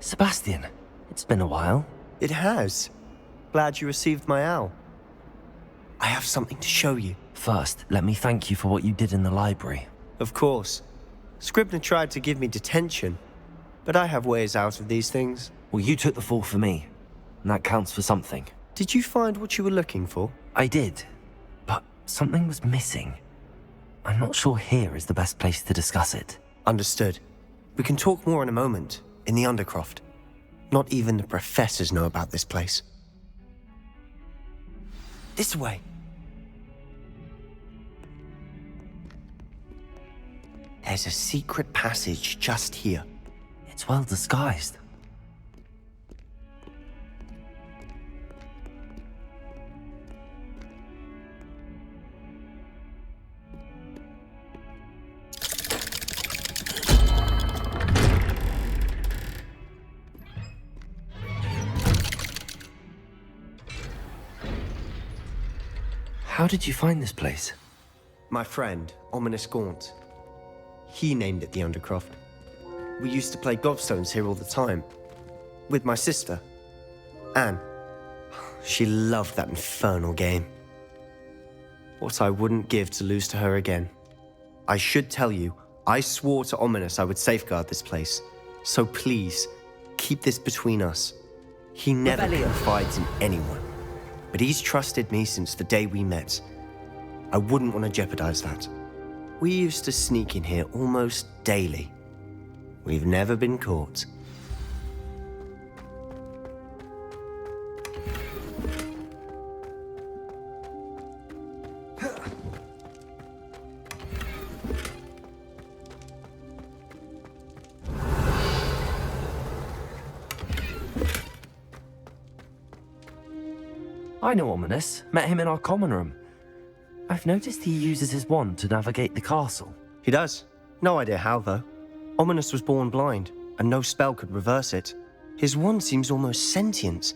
Sebastian, it's been a while. It has. Glad you received my owl. I have something to show you. First, let me thank you for what you did in the library. Of course. Scribner tried to give me detention, but I have ways out of these things. Well, you took the fall for me, and that counts for something. Did you find what you were looking for? I did, but something was missing. I'm not sure here is the best place to discuss it. Understood. We can talk more in a moment, in the Undercroft. Not even the professors know about this place. This way. There's a secret passage just here. It's well disguised. How did you find this place? My friend, Ominous Gaunt. He named it the Undercroft. We used to play gobstones here all the time. With my sister, Anne. She loved that infernal game. What I wouldn't give to lose to her again. I should tell you, I swore to Ominous I would safeguard this place. So please, keep this between us. He never confides in anyone. But he's trusted me since the day we met. I wouldn't want to jeopardize that. We used to sneak in here almost daily. We've never been caught. I know Ominous. Met him in our common room. I've noticed he uses his wand to navigate the castle. He does. No idea how, though. Ominous was born blind, and no spell could reverse it. His wand seems almost sentient.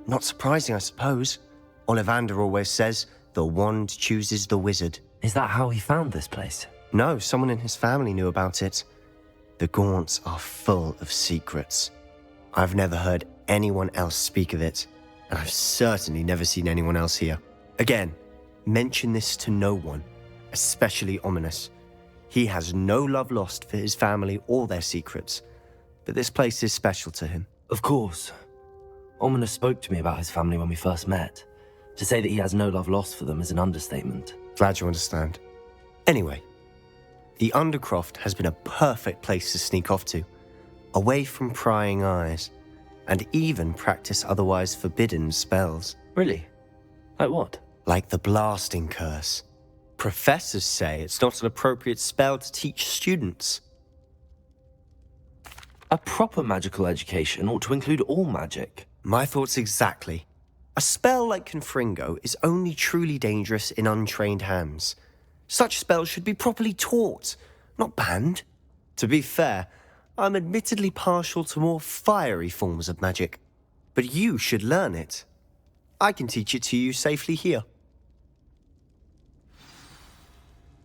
Not surprising, I suppose. Ollivander always says, the wand chooses the wizard. Is that how he found this place? No, someone in his family knew about it. The Gaunts are full of secrets. I've never heard anyone else speak of it, and I've certainly never seen anyone else here. Again, mention this to no one, especially Ominous. He has no love lost for his family or their secrets, but this place is special to him. Of course. Ominous spoke to me about his family when we first met. To say that he has no love lost for them is an understatement. Glad you understand. Anyway, the Undercroft has been a perfect place to sneak off to, away from prying eyes, and even practice otherwise forbidden spells. Really? Like what? Like the blasting curse. Professors say it's not an appropriate spell to teach students. A proper magical education ought to include all magic. My thoughts exactly. A spell like Confringo is only truly dangerous in untrained hands. Such spells should be properly taught, not banned. To be fair, I'm admittedly partial to more fiery forms of magic. But you should learn it. I can teach it to you safely here.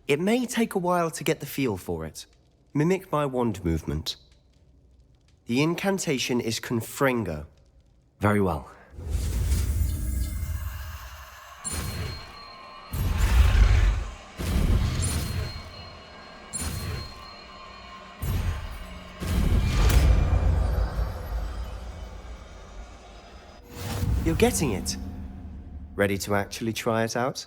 It may take a while to get the feel for it. Mimic my wand movement. The incantation is Confringo. Very well. You're getting it. Ready to actually try it out?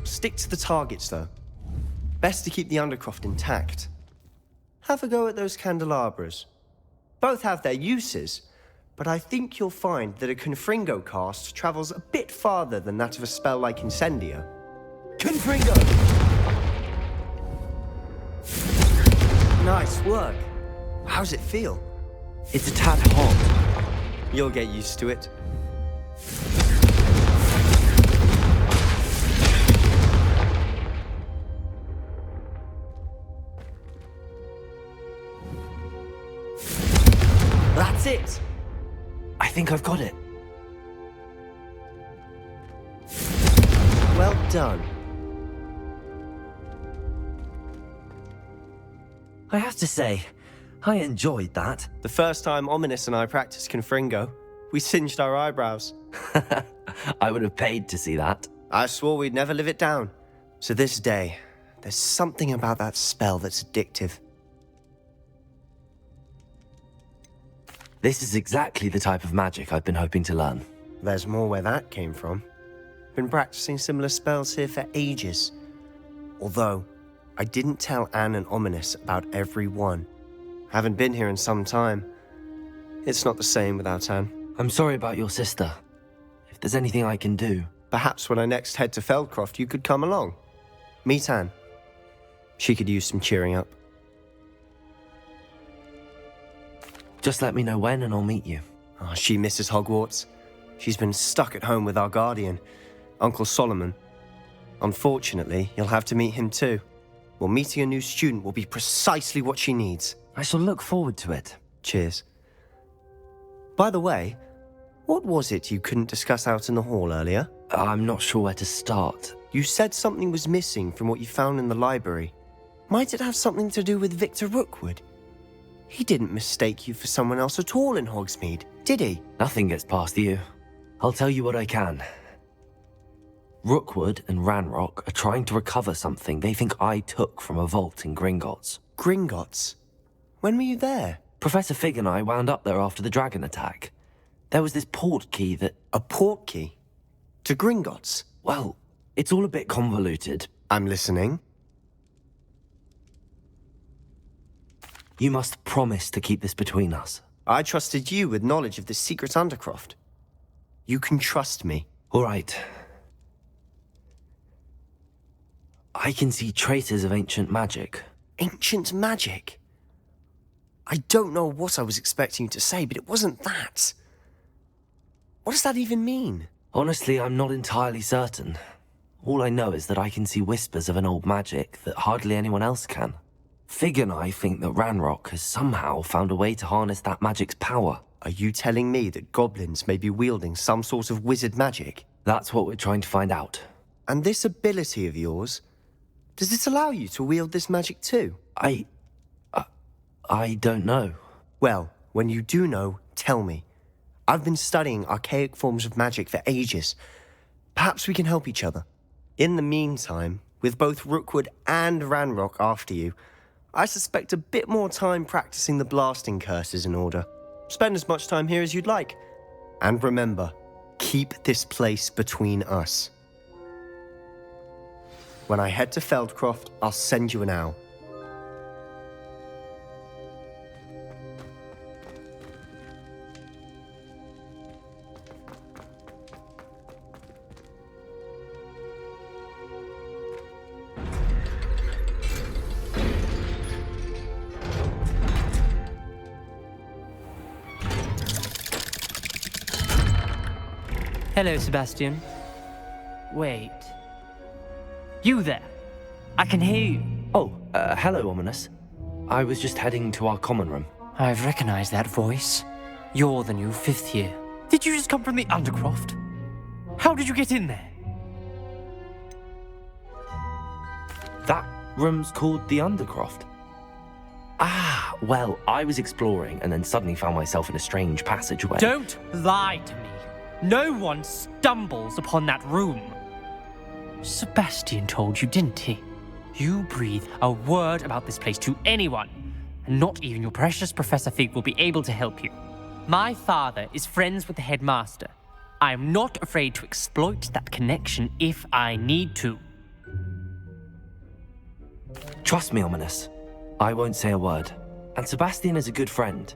Stick to the targets, though. Best to keep the Undercroft intact. Have a go at those candelabras. Both have their uses, but I think you'll find that a Confringo cast travels a bit farther than that of a spell like Incendio. Confringo! Nice work. How's it feel? It's a tad hot. You'll get used to it. That's it! I think I've got it. done. I have to say, I enjoyed that. The first time Ominous and I practiced Confringo, we singed our eyebrows. I would have paid to see that. I swore we'd never live it down. So this day, there's something about that spell that's addictive. This is exactly the type of magic I've been hoping to learn. There's more where that came from. Been practicing similar spells here for ages. Although, I didn't tell Anne and Ominous about every one. Haven't been here in some time. It's not the same without Anne. I'm sorry about your sister. If there's anything I can do... Perhaps when I next head to Feldcroft, you could come along. Meet Anne. She could use some cheering up. Just let me know when and I'll meet you. Oh, she misses Hogwarts. She's been stuck at home with our guardian, Uncle Solomon. Unfortunately, you'll have to meet him too. Well, meeting a new student will be precisely what she needs. I shall look forward to it. Cheers. By the way, what was it you couldn't discuss out in the hall earlier? I'm not sure where to start. You said something was missing from what you found in the library. Might it have something to do with Victor Rookwood? He didn't mistake you for someone else at all in Hogsmeade, did he? Nothing gets past you. I'll tell you what I can. Rookwood and Ranrock are trying to recover something they think I took from a vault in Gringotts. Gringotts? When were you there? Professor Fig and I wound up there after the dragon attack. There was this port key that... A port key? To Gringotts? Well, it's all a bit convoluted. I'm listening. You must promise to keep this between us. I trusted you with knowledge of the secret Undercroft. You can trust me. All right. I can see traces of ancient magic. Ancient magic? I don't know what I was expecting you to say, but it wasn't that. What does that even mean? Honestly, I'm not entirely certain. All I know is that I can see whispers of an old magic that hardly anyone else can. Fig and I think that Ranrock has somehow found a way to harness that magic's power. Are you telling me that goblins may be wielding some sort of wizard magic? That's what we're trying to find out. And this ability of yours, does it allow you to wield this magic too? I don't know. Well, when you do know, tell me. I've been studying archaic forms of magic for ages. Perhaps we can help each other. In the meantime, with both Rookwood and Ranrock after you, I suspect a bit more time practicing the blasting curse is in order. Spend as much time here as you'd like. And remember, keep this place between us. When I head to Feldcroft, I'll send you an owl. Hello, Sebastian. Wait. You there? I can hear you. Oh, hello, Ominous. I was just heading to our common room. I've recognized that voice. You're the new 5th year. Did you just come from the Undercroft? How did you get in there? That room's called the Undercroft. Ah, well, I was exploring and then suddenly found myself in a strange passageway. Don't lie to me. No one stumbles upon that room. Sebastian told you, didn't he? You breathe a word about this place to anyone, and not even your precious Professor Fig will be able to help you. My father is friends with the headmaster. I am not afraid to exploit that connection if I need to. Trust me, Ominous. I won't say a word. And Sebastian is a good friend.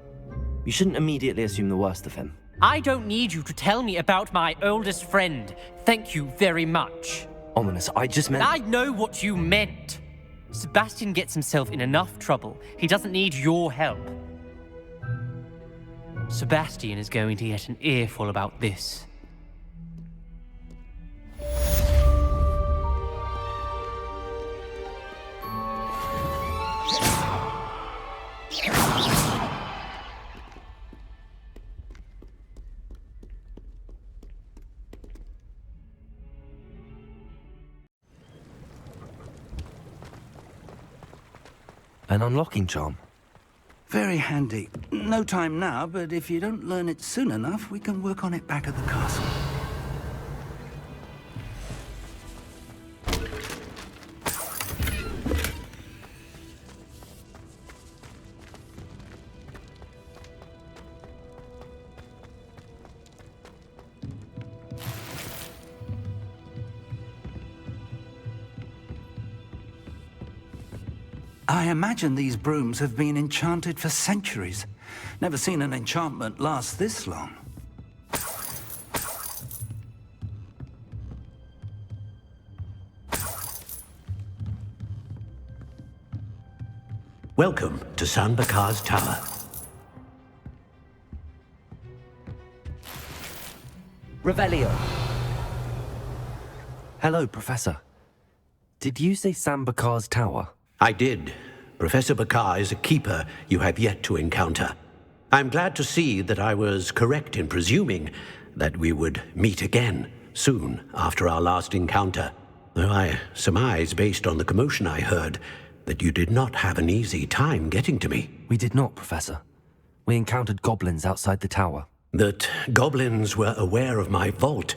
You shouldn't immediately assume the worst of him. I don't need you to tell me about my oldest friend. Thank you very much. Ominous, I just meant... I know what you meant. Sebastian gets himself in enough trouble. He doesn't need your help. Sebastian is going to get an earful about this. An unlocking charm. Very handy. No time now, but if you don't learn it soon enough, we can work on it back at the castle. I imagine these brooms have been enchanted for centuries. Never seen an enchantment last this long. Welcome to San Bakar's Tower. Revelio. Hello, Professor. Did you say Sam Bakar's tower? I did. Professor Bakar is a keeper you have yet to encounter. I'm glad to see that I was correct in presuming that we would meet again soon after our last encounter, though I surmise, based on the commotion I heard, that you did not have an easy time getting to me. We did not, Professor. We encountered goblins outside the tower. That goblins were aware of my vault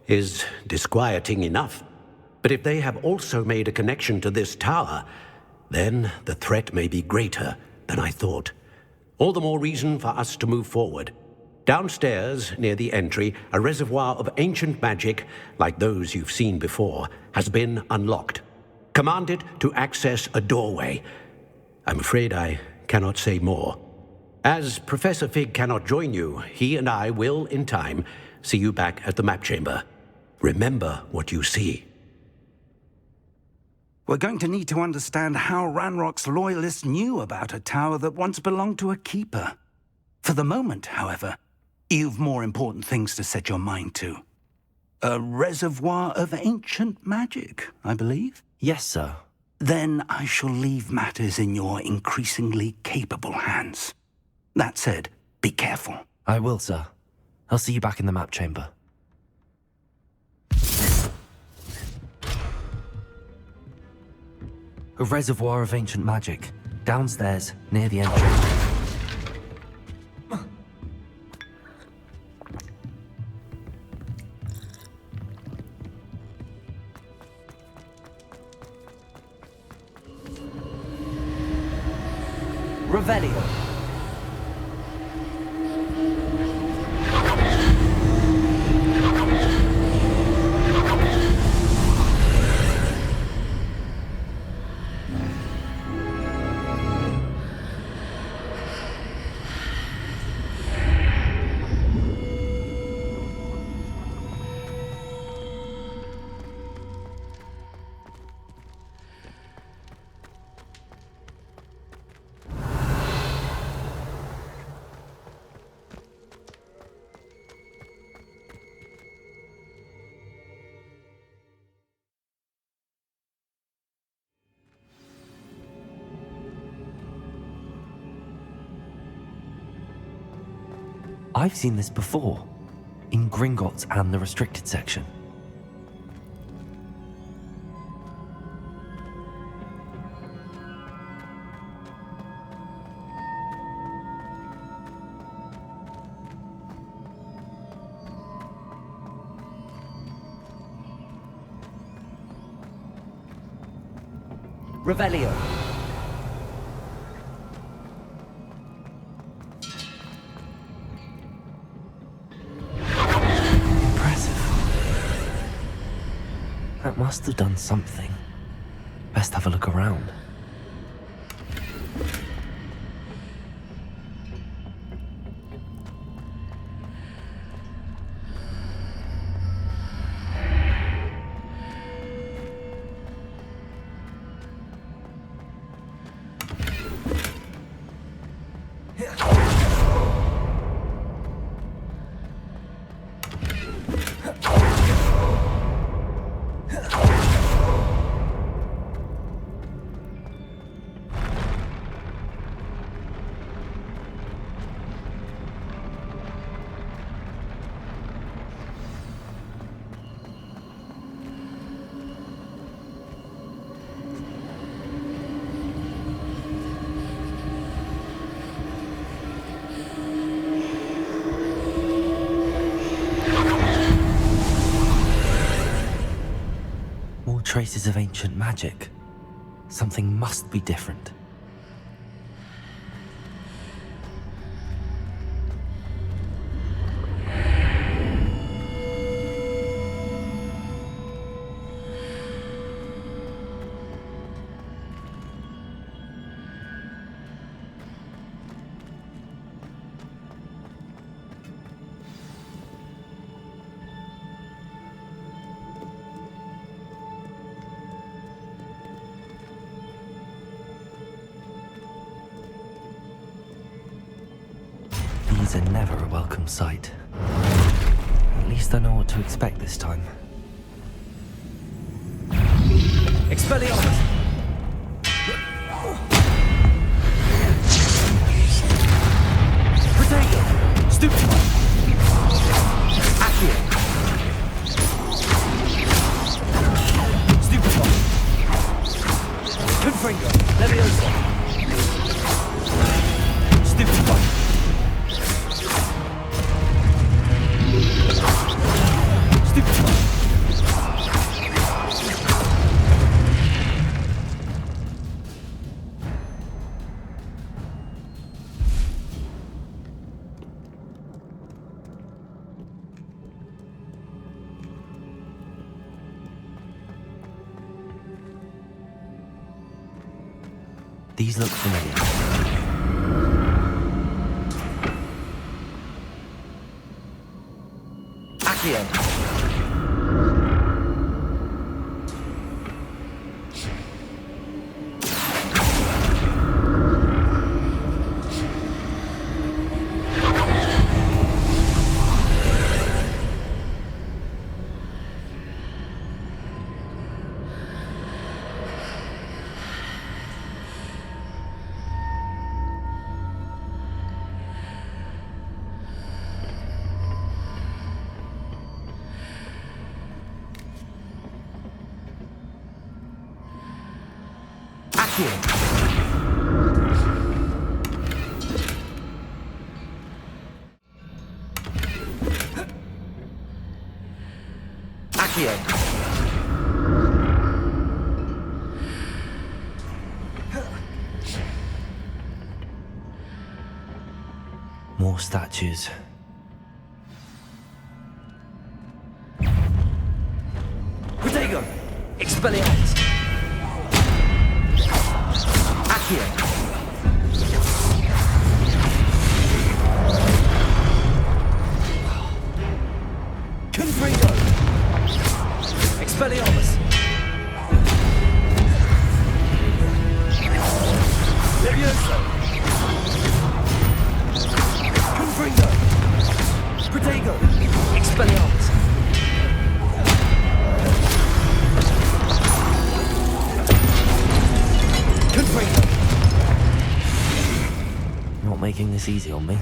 is disquieting enough. But if they have also made a connection to this tower, then the threat may be greater than I thought. All the more reason for us to move forward. Downstairs, near the entry, a reservoir of ancient magic, like those you've seen before, has been unlocked. Command it to access a doorway. I'm afraid I cannot say more. As Professor Fig cannot join you, he and I will, in time, see you back at the map chamber. Remember what you see. We're going to need to understand how Ranrock's loyalists knew about a tower that once belonged to a keeper. For the moment, however, you've more important things to set your mind to. A reservoir of ancient magic, I believe? Yes, sir. Then I shall leave matters in your increasingly capable hands. That said, be careful. I will, sir. I'll see you back in the map chamber. A reservoir of ancient magic. Downstairs, near the entrance. Revelio. I've seen this before, in Gringotts and the restricted section. Revelio. That must have done something. Best have a look around. traces of ancient magic. Something must be different. These are never a welcome sight. At least I know what to expect this time. Expelliarmus! Protego! Stupefy! Accio! Stupefy! Confringo! Leviosa! Stupefy! These look familiar. Accio! Accio! Accio! More statues. Protego! Expelliarmus! Accio! Confringo! Expelliarmus! Leviosa! Confringo! Protego! Expelliarmus! Confringo! Not making this easy on me.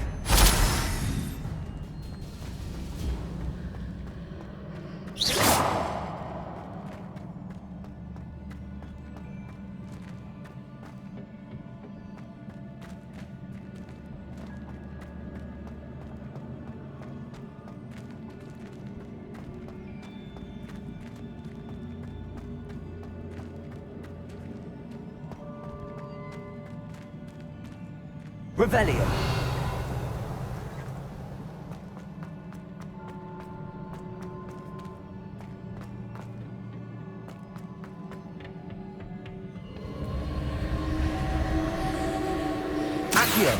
Revelio! Accio!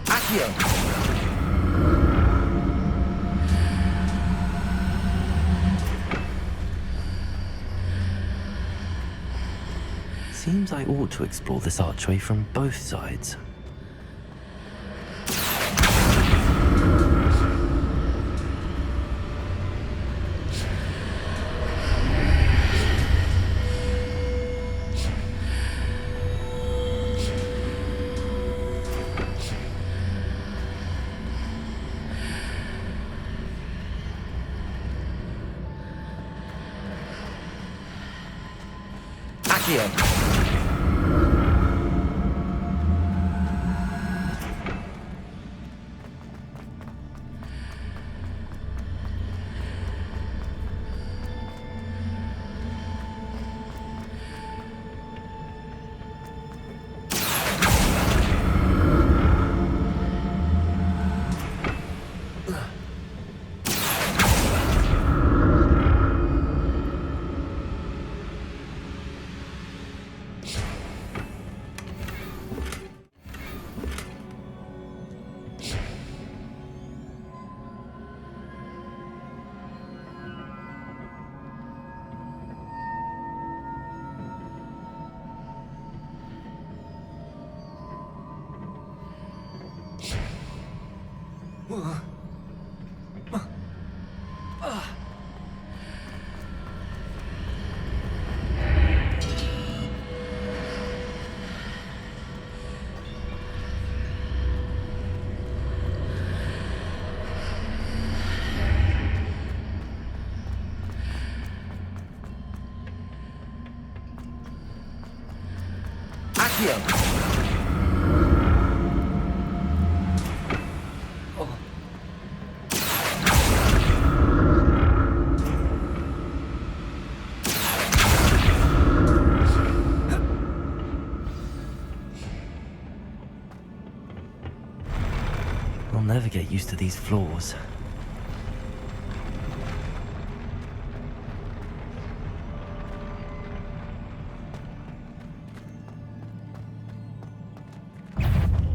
Accio! Seems I ought to explore this archway from both sides. Accio! Accio! I'll never get used to these floors.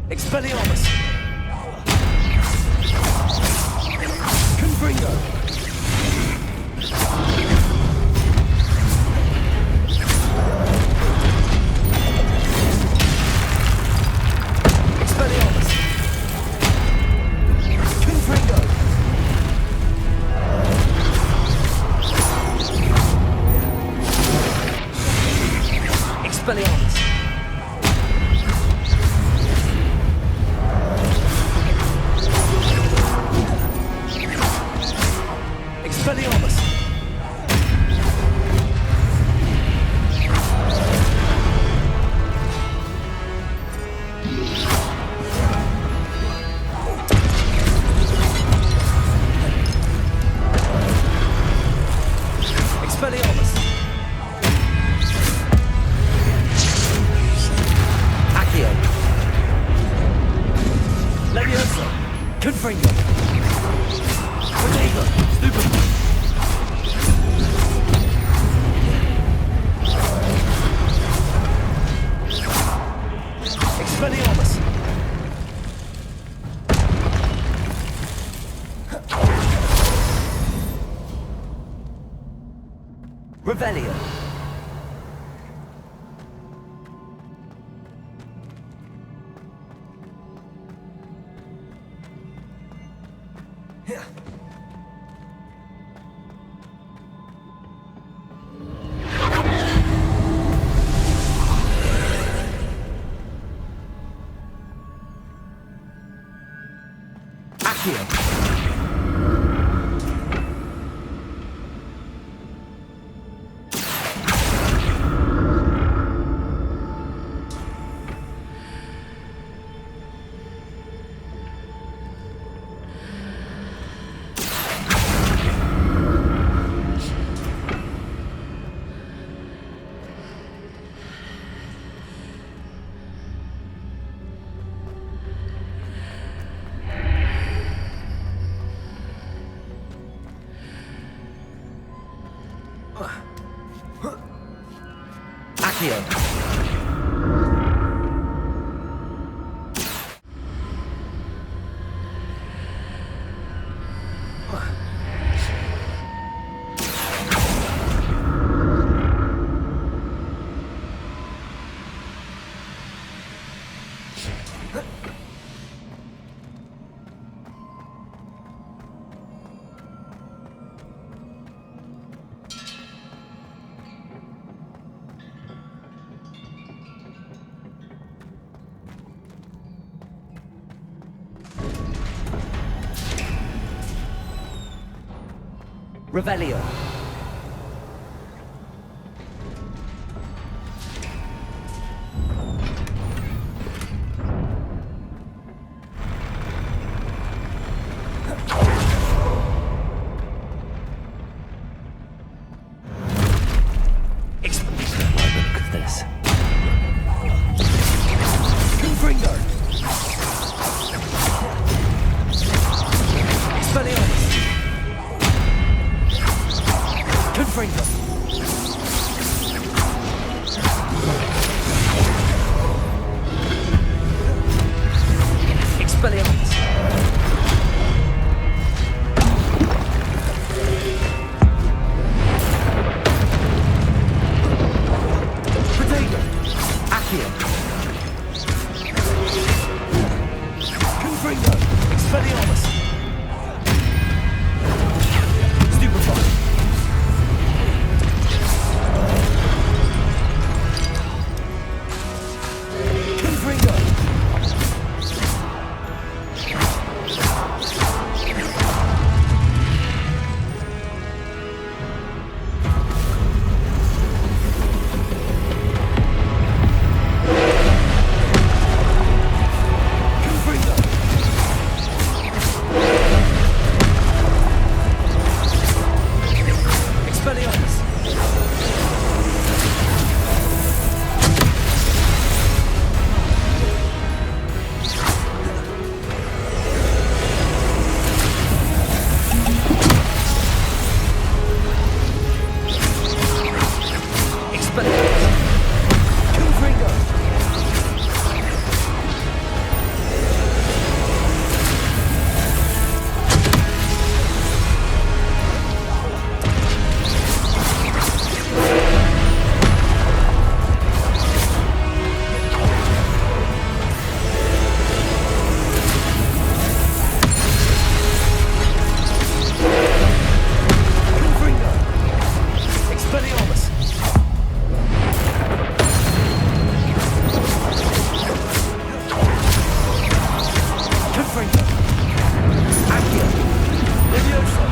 Expelliarmus! Confringo! Expelliarmus! Confringo! Expelliarmus! Expelliarmus! Expelliarmus! Accio! Leviosa! Confringo! Protego! Stupid! Expelliarmus! Revelio! Accio! Accio! Revelio. Look at this. Confringo. Expelliarmus. Confringo. Expelliarmus. Potato. Accio. Confringo. Expelliarmus. Stupefy. Confringo. Confringo. Expelliarmus. Expelliarmus. Confringo. Confringo. Expelliarmus. Confringo. Accio. Levioso.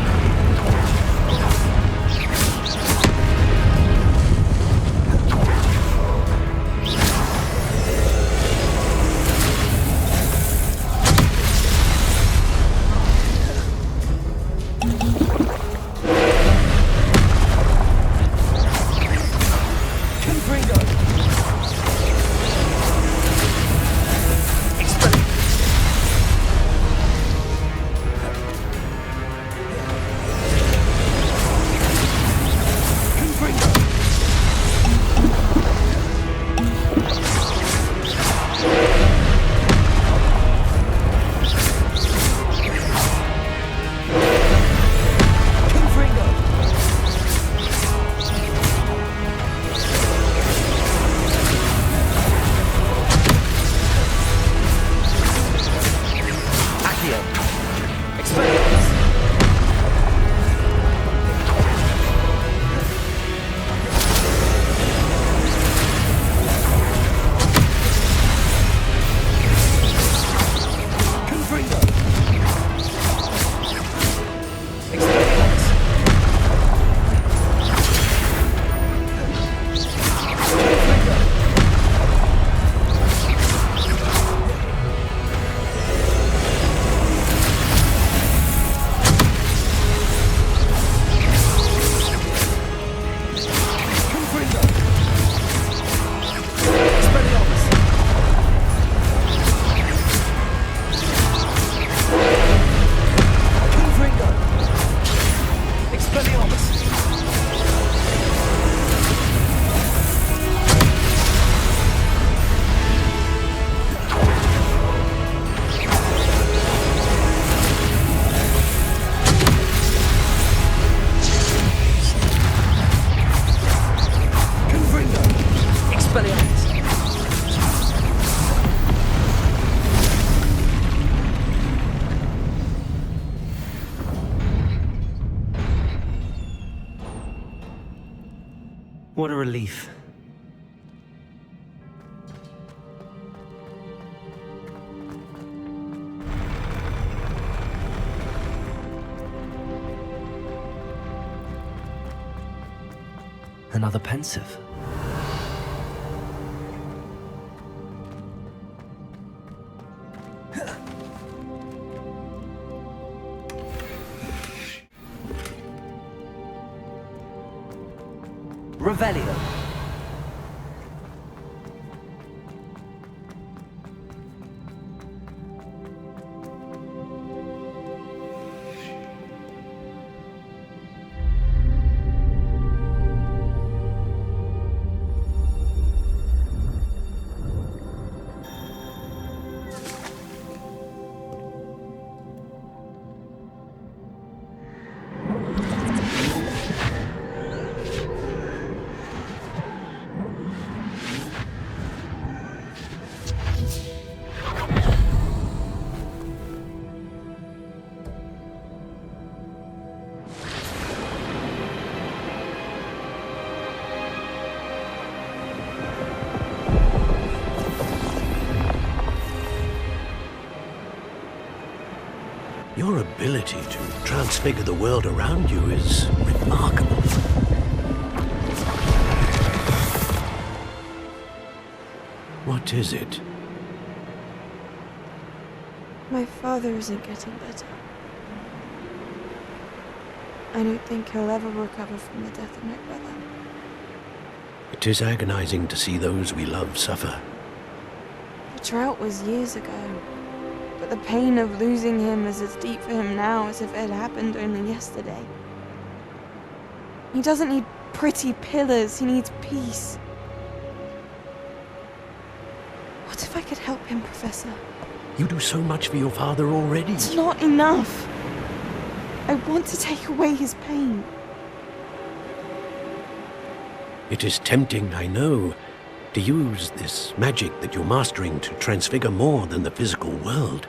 Confringo. Expelliarmus. Confringo. Confringo. Accio. Expelliarmus. Confringo. Expelliarmus. Confringo. Confringo. Expelliarmus. Confringo. Expelliarmus. Confringo. Expelliarmus. What a relief. Another pensive. Revelio. Your ability to transfigure the world around you is remarkable. What is it? My father isn't getting better. I don't think he'll ever recover from the death of my brother. It is agonizing to see those we love suffer. The drought was years ago, but the pain of losing him is as deep for him now as if it had happened only yesterday. He doesn't need pretty pillars, he needs peace. What if I could help him, Professor? You do so much for your father already. It's not enough. I want to take away his pain. It is tempting, I know, to use this magic that you're mastering to transfigure more than the physical world.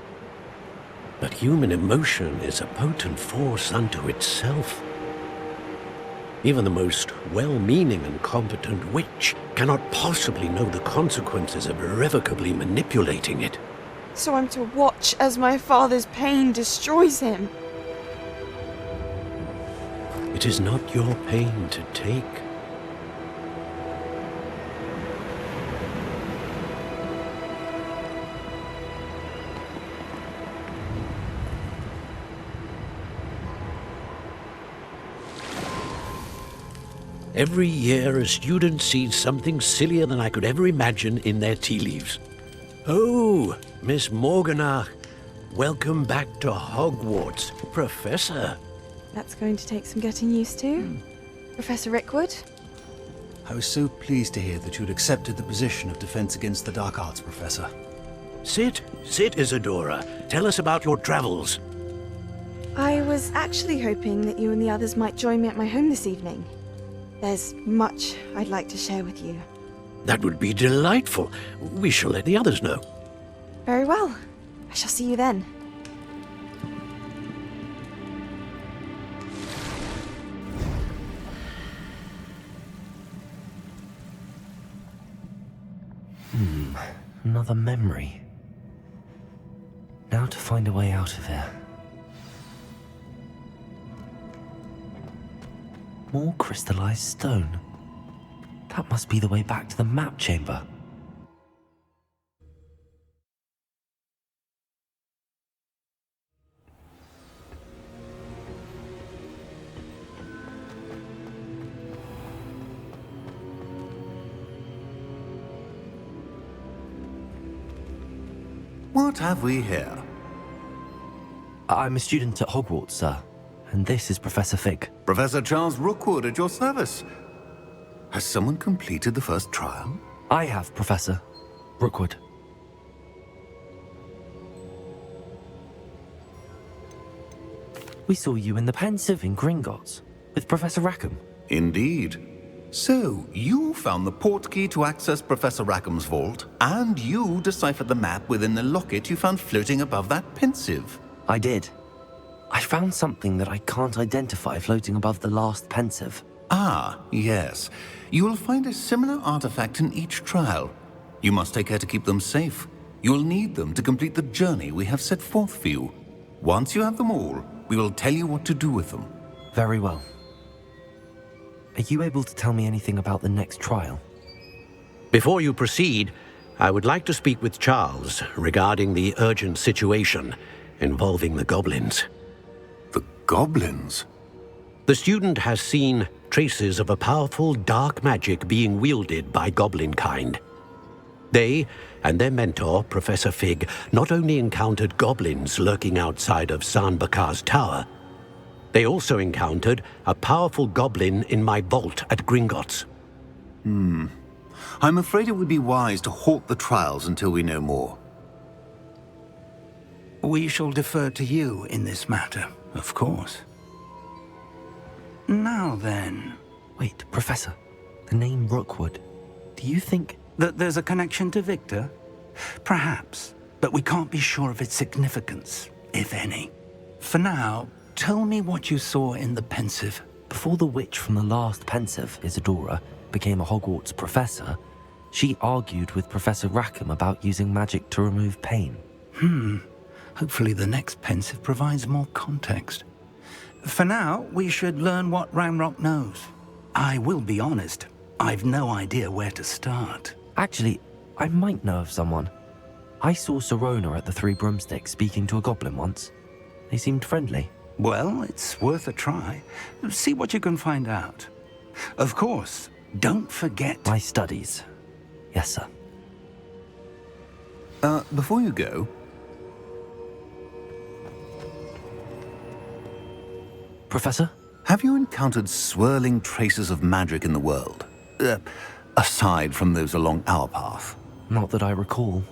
But human emotion is a potent force unto itself. Even the most well-meaning and competent witch cannot possibly know the consequences of irrevocably manipulating it. So I'm to watch as my father's pain destroys him. It is not your pain to take. Every year, a student sees something sillier than I could ever imagine in their tea leaves. Oh, Miss Morganach, welcome back to Hogwarts, Professor. That's going to take some getting used to. Professor Rickwood? I was so pleased to hear that you'd accepted the position of Defense Against the Dark Arts, Professor. Sit, Isadora. Tell us about your travels. I was actually hoping that you and the others might join me at my home this evening. There's much I'd like to share with you. That would be delightful. We shall let the others know. Very well. I shall see you then. Another memory. Now to find a way out of here. More crystallized stone. That must be the way back to the map chamber. What have we here? I'm a student at Hogwarts, sir. And this is Professor Fig. Professor Charles Rookwood at your service. Has someone completed the first trial? I have, Professor Rookwood. We saw you in the Pensive in Gringotts with Professor Rackham. Indeed. So, you found the portkey to access Professor Rackham's vault, and you deciphered the map within the locket you found floating above that Pensive. I did. I found something that I can't identify floating above the last Pensive. Ah, yes. You will find a similar artifact in each trial. You must take care to keep them safe. You'll need them to complete the journey we have set forth for you. Once you have them all, we will tell you what to do with them. Very well. are you able to tell me anything about the next trial? Before you proceed, I would like to speak with Charles regarding the urgent situation involving the goblins. The goblins? The student has seen traces of a powerful dark magic being wielded by goblin kind. They and their mentor, Professor Fig, not only encountered goblins lurking outside of San Bakar's tower, they also encountered a powerful goblin in my vault at Gringotts. I'm afraid it would be wise to halt the trials until we know more. We shall defer to you in this matter, of course. Now then, Wait, Professor, the name Rookwood. Do you think... that there's a connection to Victor? Perhaps, but we can't be sure of its significance, if any. For now, tell me what you saw in the pensive. Before the witch from the last pensive, Isadora, became a Hogwarts professor, she argued with Professor Rackham about using magic to remove pain. Hopefully the next pensive provides more context. For now, we should learn what Ranrock knows. I will be honest, I've no idea where to start. Actually, I might know of someone. I saw Sirona at the Three Broomsticks speaking to a goblin once. They seemed friendly. Well, it's worth a try. See what you can find out. Of course, don't forget... My studies. Yes, sir. Before you go, Professor? have you encountered swirling traces of magic in the world? Aside from those along our path. Not that I recall.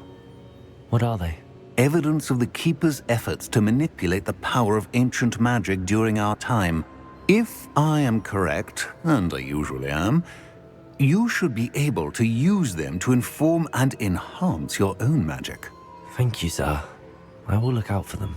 What are they? Evidence of the Keeper's efforts to manipulate the power of ancient magic during our time. If I am correct, and I usually am, you should be able to use them to inform and enhance your own magic. Thank you, sir. I will look out for them.